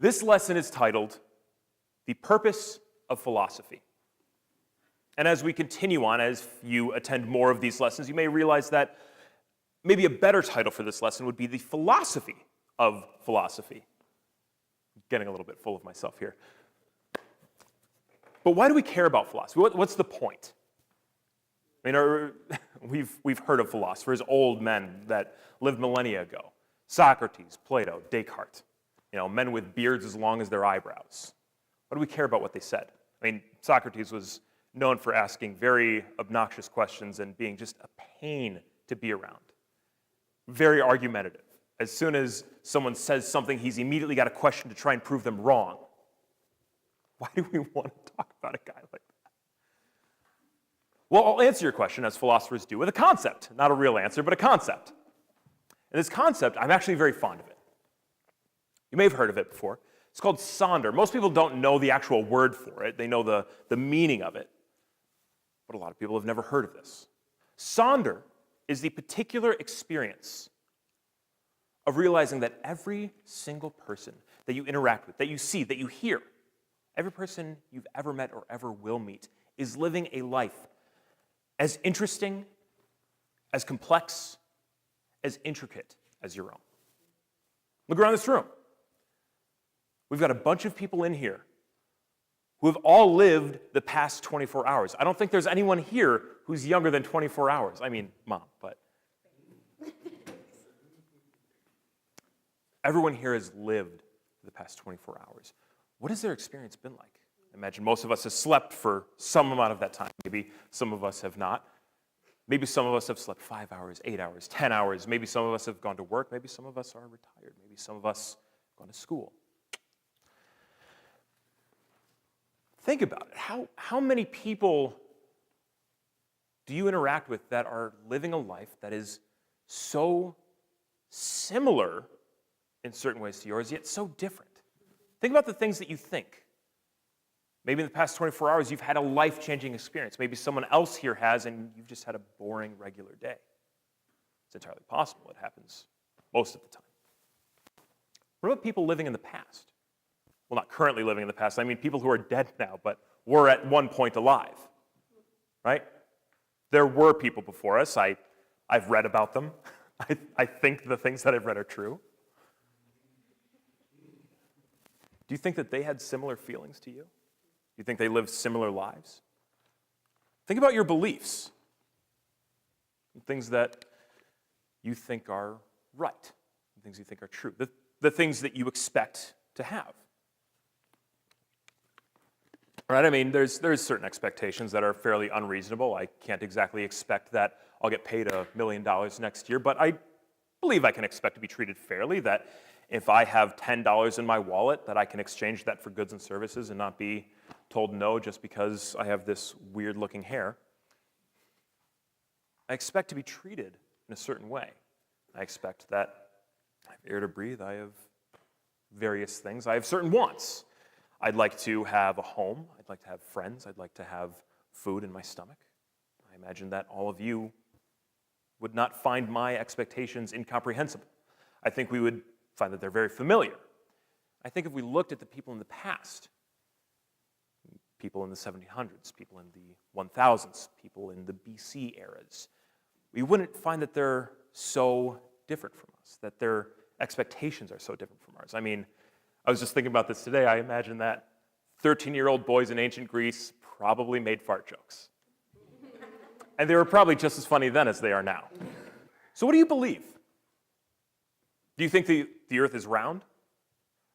This lesson is titled, The Purpose of Philosophy. And as we continue on, as you attend more of these lessons, you may realize that maybe a better title for this lesson would be The Philosophy of Philosophy. I'm getting a little bit full of myself here. But why do we care about philosophy? What's the point? I mean, we've heard of philosophers, old men that lived millennia ago. Socrates, Plato, Descartes. Men with beards as long as their eyebrows. Why do we care about what they said? I mean, Socrates was known for asking very obnoxious questions and being just a pain to be around. Very argumentative. As soon as someone says something, he's immediately got a question to try and prove them wrong. Why do we want to talk about a guy like that? Well, I'll answer your question, as philosophers do, with a concept. Not a real answer, but a concept. And this concept, I'm actually very fond of it. You may have heard of it before. It's called Sonder. Most people don't know the actual word for it. They know the meaning of it. But a lot of people have never heard of this. Sonder is the particular experience of realizing that every single person that you interact with, that you see, that you hear, every person you've ever met or ever will meet is living a life as interesting, as complex, as intricate as your own. Look around this room. We've got a bunch of people in here who have all lived the past 24 hours. I don't think there's anyone here who's younger than 24 hours. I mean, Mom, but everyone here has lived the past 24 hours. What has their experience been like? I imagine most of us have slept for some amount of that time. Maybe some of us have not. Maybe some of us have slept 5 hours, 8 hours, 10 hours. Maybe some of us have gone to work. Maybe some of us are retired. Maybe some of us have gone to school. Think about it. How many people do you interact with that are living a life that is so similar in certain ways to yours, yet so different? Think about the things that you think. Maybe in the past 24 hours, you've had a life-changing experience. Maybe someone else here has, and you've just had a boring, regular day. It's entirely possible. It happens most of the time. What about people living in the past? Well, not currently living in the past. I mean people who are dead now, but were at one point alive, right? There were people before us. I've read about them. I think the things that I've read are true. Do you think that they had similar feelings to you? Do you think they lived similar lives? Think about your beliefs. Things that you think are right. Things you think are true. The things that you expect to have. Right? I mean, there's certain expectations that are fairly unreasonable. I can't exactly expect that I'll get paid $1 million next year, but I believe I can expect to be treated fairly, that if I have $10 in my wallet, that I can exchange that for goods and services and not be told no just because I have this weird-looking hair. I expect to be treated in a certain way. I expect that I have air to breathe, I have various things, I have certain wants. I'd like to have a home, I'd like to have friends, I'd like to have food in my stomach. I imagine that all of you would not find my expectations incomprehensible. I think we would find that they're very familiar. I think if we looked at the people in the past, people in the 1700s, people in the 1000s, people in the BC eras, we wouldn't find that they're so different from us, that their expectations are so different from ours. I mean, I was just thinking about this today. I imagine that 13-year-old boys in ancient Greece probably made fart jokes. And they were probably just as funny then as they are now. So what do you believe? Do you think the earth is round?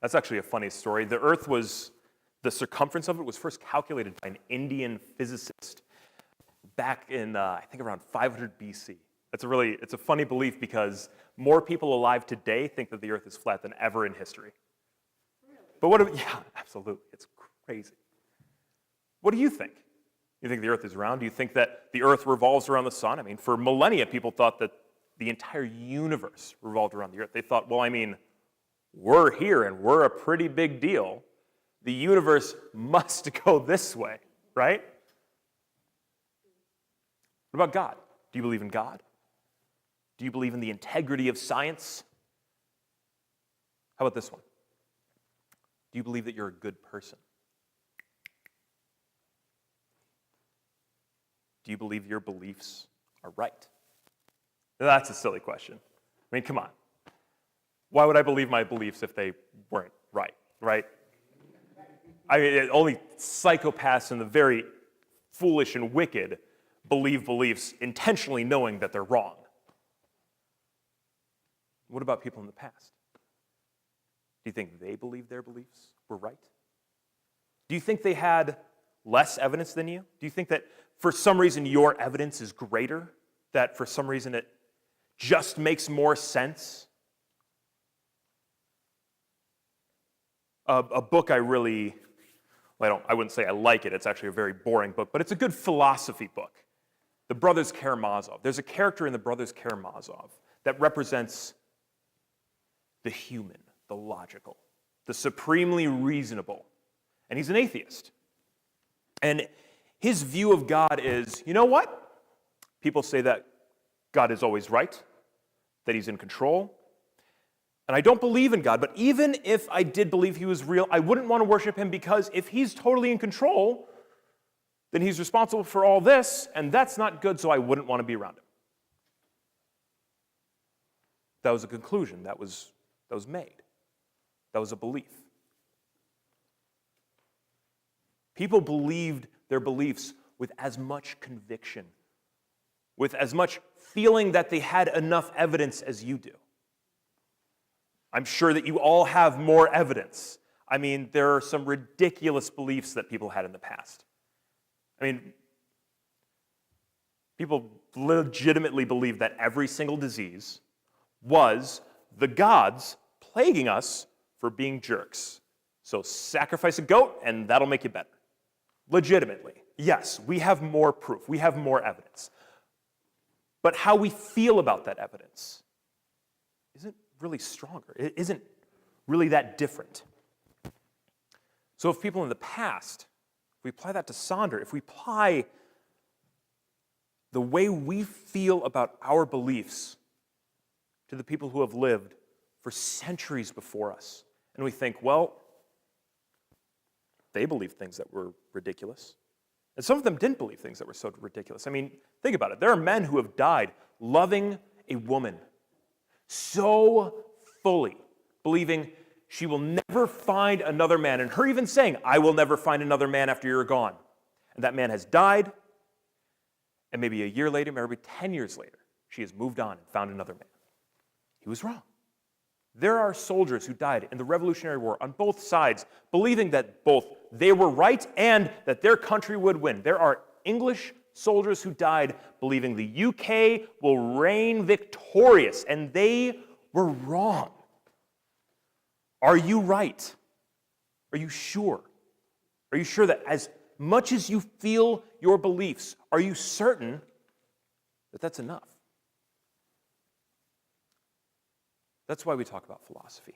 That's actually a funny story. The circumference of it was first calculated by an Indian physicist back in, I think, around 500 BC. It's a funny belief because more people alive today think that the earth is flat than ever in history. But yeah, absolutely. It's crazy. What do you think? You think the earth is round? Do you think that the earth revolves around the sun? I mean, for millennia, people thought that the entire universe revolved around the earth. They thought, well, I mean, we're here and we're a pretty big deal. The universe must go this way, right? What about God? Do you believe in God? Do you believe in the integrity of science? How about this one? Do you believe that you're a good person? Do you believe your beliefs are right? Now, that's a silly question. I mean, come on. Why would I believe my beliefs if they weren't right, right? I mean, only psychopaths and the very foolish and wicked believe beliefs intentionally knowing that they're wrong. What about people in the past? Do you think they believed their beliefs were right? Do you think they had less evidence than you? Do you think that for some reason your evidence is greater? That for some reason it just makes more sense? A book I really, I wouldn't say I like it, it's actually a very boring book, but it's a good philosophy book. The Brothers Karamazov. There's a character in the Brothers Karamazov that represents the human, the logical, the supremely reasonable. And he's an atheist. And his view of God is, you know what? People say that God is always right, that he's in control. And I don't believe in God, but even if I did believe he was real, I wouldn't want to worship him because if he's totally in control, then he's responsible for all this, and that's not good, so I wouldn't want to be around him. That was a conclusion that was made. That was a belief. People believed their beliefs with as much conviction, with as much feeling that they had enough evidence as you do. I'm sure that you all have more evidence. I mean, there are some ridiculous beliefs that people had in the past. I mean, people legitimately believed that every single disease was the gods plaguing us for being jerks. So sacrifice a goat and that'll make you better. Legitimately. Yes, we have more proof. We have more evidence. But how we feel about that evidence isn't really stronger. It isn't really that different. So if people in the past, if we apply that to Sonder, if we apply the way we feel about our beliefs to the people who have lived for centuries before us, and we think, well, they believed things that were ridiculous. And some of them didn't believe things that were so ridiculous. I mean, think about it. There are men who have died loving a woman so fully, believing she will never find another man, and her even saying, I will never find another man after you're gone. And that man has died, and maybe a year later, maybe 10 years later, she has moved on and found another man. He was wrong. There are soldiers who died in the Revolutionary War on both sides, believing that both they were right and that their country would win. There are English soldiers who died believing the UK will reign victorious, and they were wrong. Are you right? Are you sure? Are you sure that as much as you feel your beliefs, are you certain that that's enough? That's why we talk about philosophy.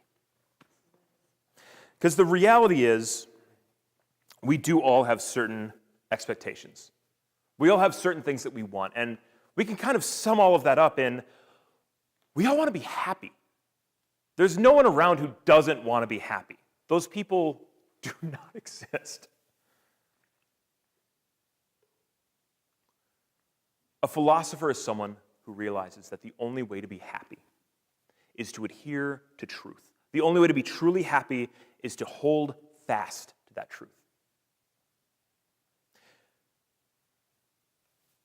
Because the reality is, we do all have certain expectations. We all have certain things that we want, and we can kind of sum all of that up in, we all want to be happy. There's no one around who doesn't want to be happy. Those people do not exist. A philosopher is someone who realizes that the only way to be happy is to adhere to truth. The only way to be truly happy is to hold fast to that truth.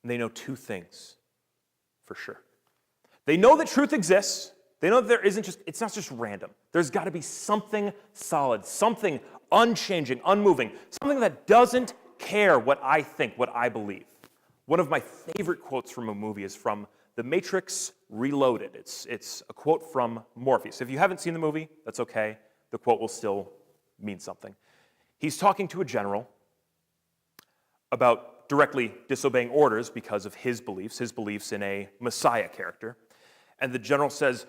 And they know two things for sure. They know that truth exists. They know that it's not just random. There's got to be something solid, something unchanging, unmoving, something that doesn't care what I think, what I believe. One of my favorite quotes from a movie is from The Matrix Reloaded. It's a quote from Morpheus. If you haven't seen the movie, that's okay. The quote will still mean something. He's talking to a general about directly disobeying orders because of his beliefs in a Messiah character. And the general says,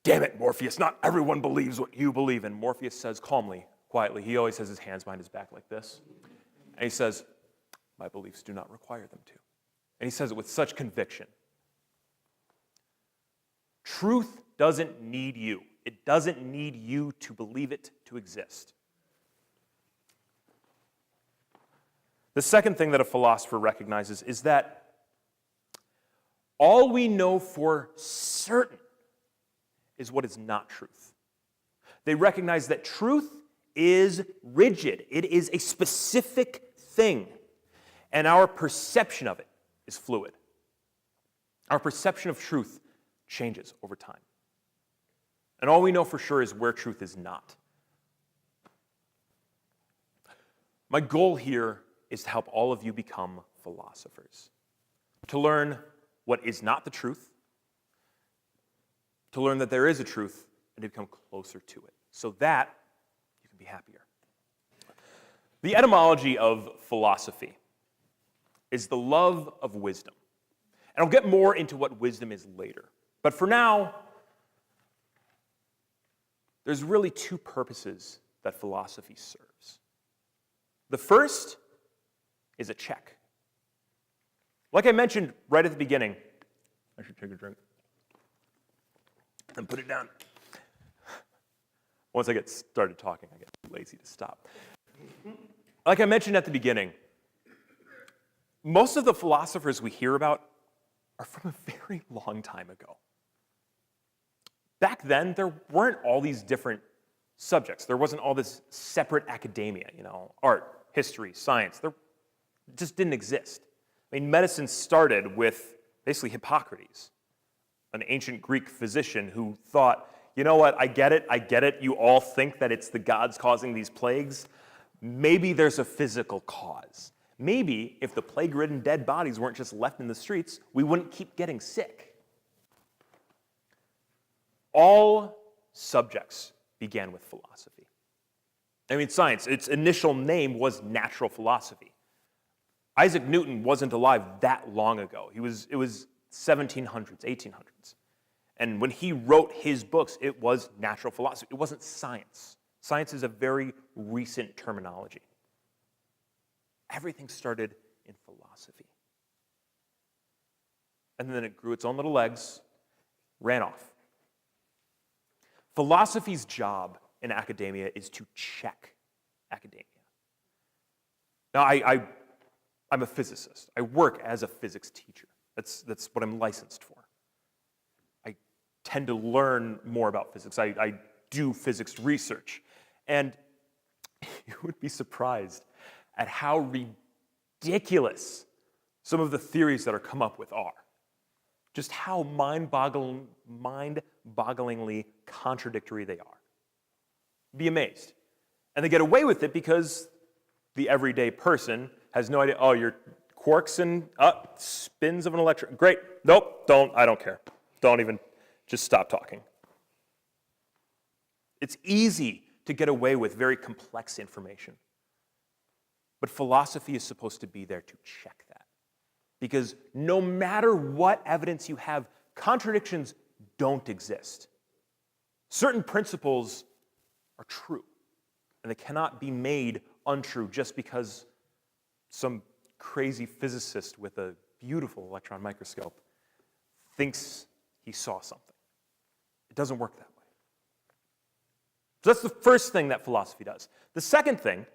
"Damn it, Morpheus, not everyone believes what you believe." And Morpheus says calmly, quietly, he always has his hands behind his back like this. And he says, "My beliefs do not require them to." And he says it with such conviction. Truth doesn't need you. It doesn't need you to believe it to exist. The second thing that a philosopher recognizes is that all we know for certain is what is not truth. They recognize that truth is rigid. It is a specific thing, and our perception of it is fluid. Our perception of truth changes over time. And all we know for sure is where truth is not. My goal here is to help all of you become philosophers, to learn what is not the truth, to learn that there is a truth, and to become closer to it, so that you can be happier. The etymology of philosophy is the love of wisdom. And I'll get more into what wisdom is later. But for now, there's really two purposes that philosophy serves. The first is a check. Like I mentioned right at the beginning, I should take a drink and put it down. Once I get started talking, I get lazy to stop. Like I mentioned at the beginning, most of the philosophers we hear about are from a very long time ago. Back then, there weren't all these different subjects. There wasn't all this separate academia, art, history, science. There just didn't exist. I mean, medicine started with basically Hippocrates, an ancient Greek physician who thought, you know what, I get it. You all think that it's the gods causing these plagues. Maybe there's a physical cause. Maybe if the plague-ridden dead bodies weren't just left in the streets, we wouldn't keep getting sick. All subjects began with philosophy. I mean, science, its initial name was natural philosophy. Isaac Newton wasn't alive that long ago. It was 1700s, 1800s. And when he wrote his books, it was natural philosophy. It wasn't science. Science is a very recent terminology. Everything started in philosophy. And then it grew its own little legs, ran off. Philosophy's job in academia is to check academia. Now, I'm a physicist. I work as a physics teacher. That's what I'm licensed for. I tend to learn more about physics. I do physics research. And you would be surprised at how ridiculous some of the theories that are come up with are. Just how mind-bogglingly contradictory they are. Be amazed. And they get away with it because the everyday person has no idea, oh, you're quarks and spins of an electron. Great. Nope, I don't care. Don't even, just stop talking. It's easy to get away with very complex information. But philosophy is supposed to be there to check that. Because no matter what evidence you have, contradictions don't exist. Certain principles are true, and they cannot be made untrue just because some crazy physicist with a beautiful electron microscope thinks he saw something. It doesn't work that way. So that's the first thing that philosophy does. The second thing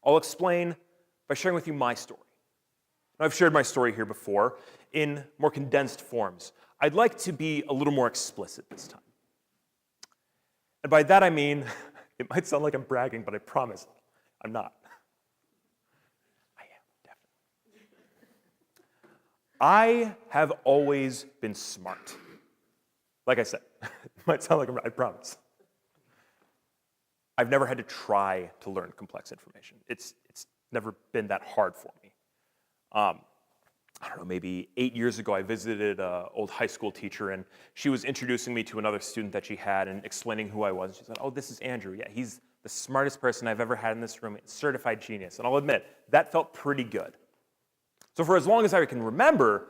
I'll explain by sharing with you my story. Now, I've shared my story here before in more condensed forms. I'd like to be a little more explicit this time. And by that I mean, it might sound like I'm bragging, but I promise I'm not. I am, definitely. I have always been smart. Like I said, it might sound like I promise. I've never had to try to learn complex information. It's never been that hard for me. I don't know, maybe 8 years ago, I visited an old high school teacher, and she was introducing me to another student that she had and explaining who I was. And she said, oh, this is Andrew. Yeah, he's the smartest person I've ever had in this room, certified genius. And I'll admit, that felt pretty good. So for as long as I can remember,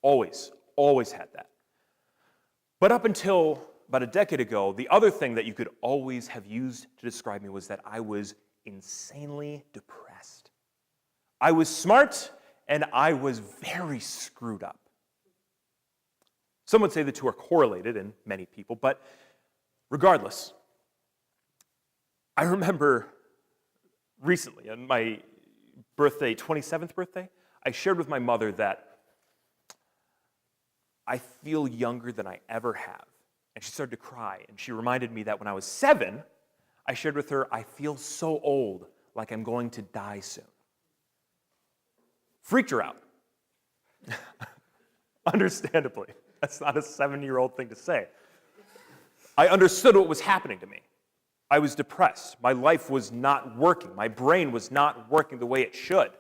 always had that. But up until about a decade ago, the other thing that you could always have used to describe me was that I was insanely depressed. I was smart, and I was very screwed up. Some would say the two are correlated in many people, but regardless, I remember recently, in my birthday, 27th birthday, I shared with my mother that I feel younger than I ever have. And she started to cry, and she reminded me that when I was 7, I shared with her, I feel so old, like I'm going to die soon. Freaked her out. Understandably. That's not a 7-year-old thing to say. I understood what was happening to me. I was depressed. My life was not working. My brain was not working the way it should.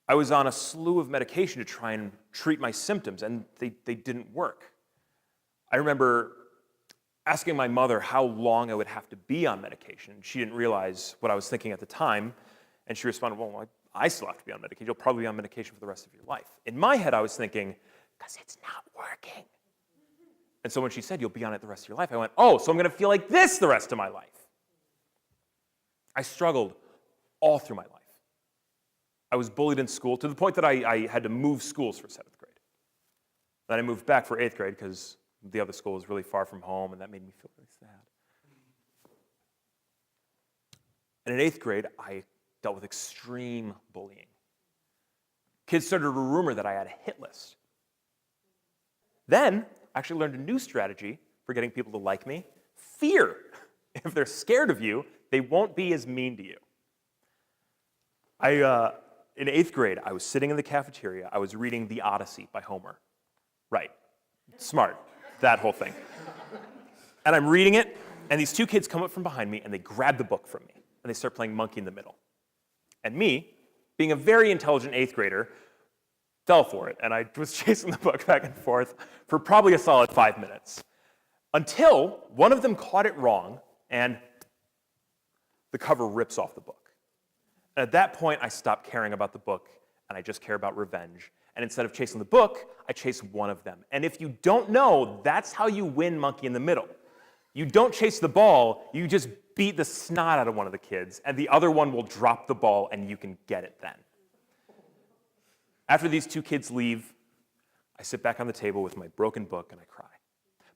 I was on a slew of medication to try and treat my symptoms, and they didn't work. I remember asking my mother how long I would have to be on medication. She didn't realize what I was thinking at the time, and she responded, well, I still have to be on medication. You'll probably be on medication for the rest of your life. In my head, I was thinking, because it's not working. And so when she said, you'll be on it the rest of your life, I went, oh, so I'm going to feel like this the rest of my life. I struggled all through my life. I was bullied in school to the point that I had to move schools for 7th grade. Then I moved back for 8th grade because the other school was really far from home, and that made me feel really sad. And in 8th grade, I dealt with extreme bullying. Kids started to rumor that I had a hit list. Then, I actually learned a new strategy for getting people to like me: fear. If they're scared of you, they won't be as mean to you. In 8th grade, I was sitting in the cafeteria. I was reading The Odyssey by Homer. Right. Smart. That whole thing. And I'm reading it, and these 2 kids come up from behind me, and they grab the book from me, and they start playing Monkey in the Middle. And me, being a very intelligent 8th grader, fell for it, and I was chasing the book back and forth for probably a solid 5 minutes, until one of them caught it wrong, and the cover rips off the book. And at that point, I stopped caring about the book, and I just care about revenge. And instead of chasing the book, I chase one of them. And if you don't know, that's how you win Monkey in the Middle. You don't chase the ball, you just beat the snot out of one of the kids, and the other one will drop the ball, and you can get it then. After these 2 kids leave, I sit back on the table with my broken book, and I cry.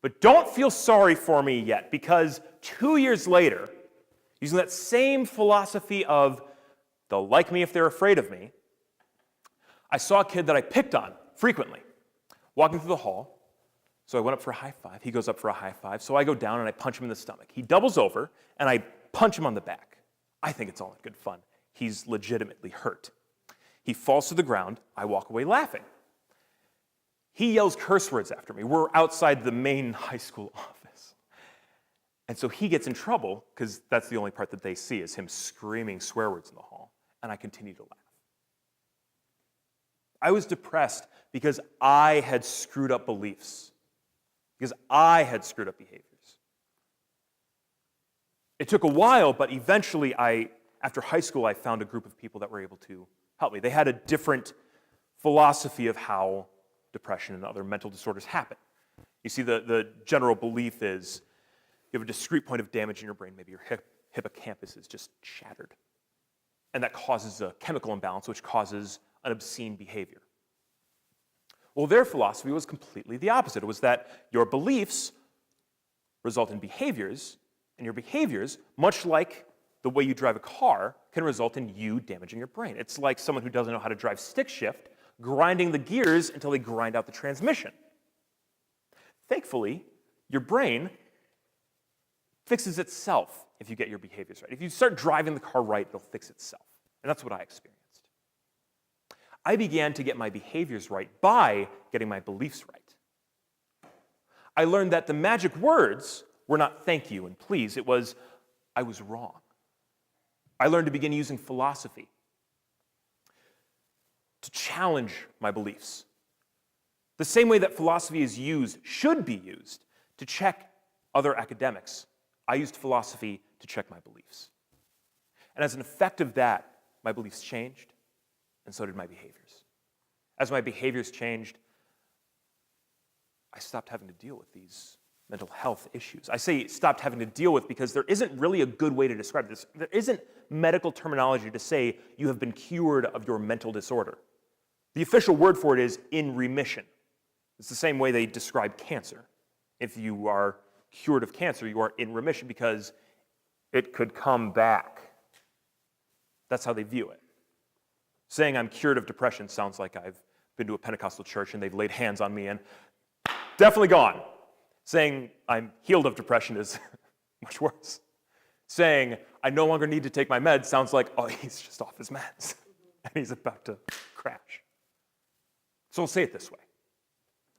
But don't feel sorry for me yet, because 2 years later, using that same philosophy of they'll like me if they're afraid of me, I saw a kid that I picked on frequently walking through the hall. So I went up for a high five. He goes up for a high five. So I go down and I punch him in the stomach. He doubles over and I punch him on the back. I think it's all in good fun. He's legitimately hurt. He falls to the ground. I walk away laughing. He yells curse words after me. We're outside the main high school office. And so he gets in trouble because that's the only part that they see is him screaming swear words in the hall. And I continue to laugh. I was depressed because I had screwed up beliefs, because I had screwed up behaviors. It took a while, but eventually after high school, I found a group of people that were able to help me. They had a different philosophy of how depression and other mental disorders happen. You see, the general belief is you have a discrete point of damage in your brain, maybe your hippocampus is just shattered. And that causes a chemical imbalance, which causes an obscene behavior. Well, their philosophy was completely the opposite. It was that your beliefs result in behaviors, and your behaviors, much like the way you drive a car, can result in you damaging your brain. It's like someone who doesn't know how to drive stick shift, grinding the gears until they grind out the transmission. Thankfully, your brain fixes itself if you get your behaviors right. If you start driving the car right, it'll fix itself. And that's what I experienced. I began to get my behaviors right by getting my beliefs right. I learned that the magic words were not thank you and please. It was, I was wrong. I learned to begin using philosophy to challenge my beliefs. The same way that philosophy is used, should be used, to check other academics. I used philosophy to check my beliefs. And as an effect of that, my beliefs changed, and so did my behaviors. As my behaviors changed, I stopped having to deal with these mental health issues. I say stopped having to deal with because there isn't really a good way to describe this. There isn't medical terminology to say you have been cured of your mental disorder. The official word for it is in remission. It's the same way they describe cancer. If you are cured of cancer, you are in remission because it could come back. That's how they view it. Saying I'm cured of depression sounds like I've been to a Pentecostal church and they've laid hands on me and definitely gone. Saying I'm healed of depression is much worse. Saying I no longer need to take my meds sounds like, oh, he's just off his meds and he's about to crash. So I'll say it this way.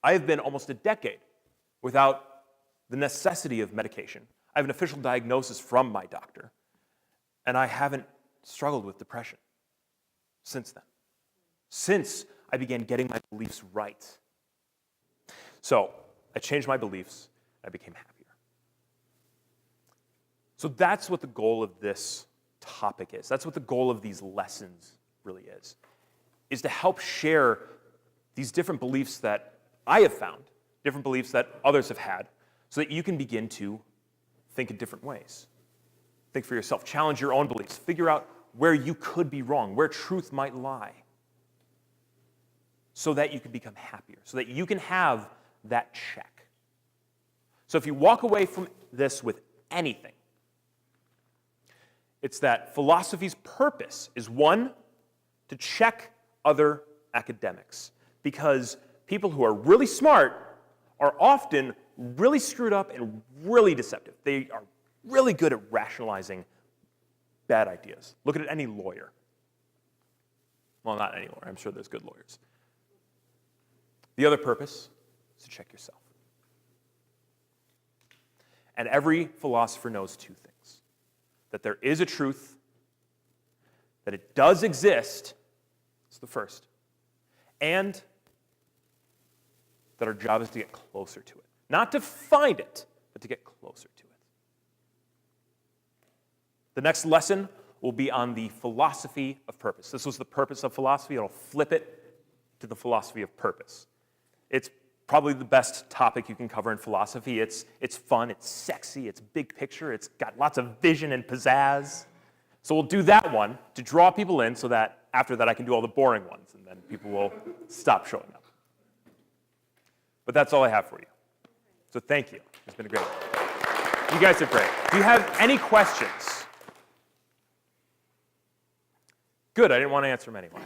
I have been almost a decade without the necessity of medication. I have an official diagnosis from my doctor, and I haven't struggled with depression since then, since I began getting my beliefs right. So I changed my beliefs, and I became happier. So that's what the goal of this topic is. That's what the goal of these lessons really is to help share these different beliefs that I have found, different beliefs that others have had, so that you can begin to think in different ways. Think for yourself, challenge your own beliefs, figure out where you could be wrong, where truth might lie, so that you can become happier, so that you can have that check. So if you walk away from this with anything, it's that philosophy's purpose is, one, to check other academics, because people who are really smart are often really screwed up and really deceptive. They are really good at rationalizing bad ideas. Look at any lawyer. Well, not any lawyer. I'm sure there's good lawyers. The other purpose is to check yourself. And every philosopher knows two things: that there is a truth, that it does exist, it's the first, and that our job is to get closer to it. Not to find it, but to get closer to it. The next lesson will be on the philosophy of purpose. This was the purpose of philosophy. I'll flip it to the philosophy of purpose. It's probably the best topic you can cover in philosophy. It's fun, it's sexy, it's big picture, it's got lots of vision and pizzazz. So we'll do that one to draw people in so that after that I can do all the boring ones, and then people will stop showing up. But that's all I have for you. So thank you. It's been great. You guys are great. Do you have any questions? Good, I didn't want to answer them anyway.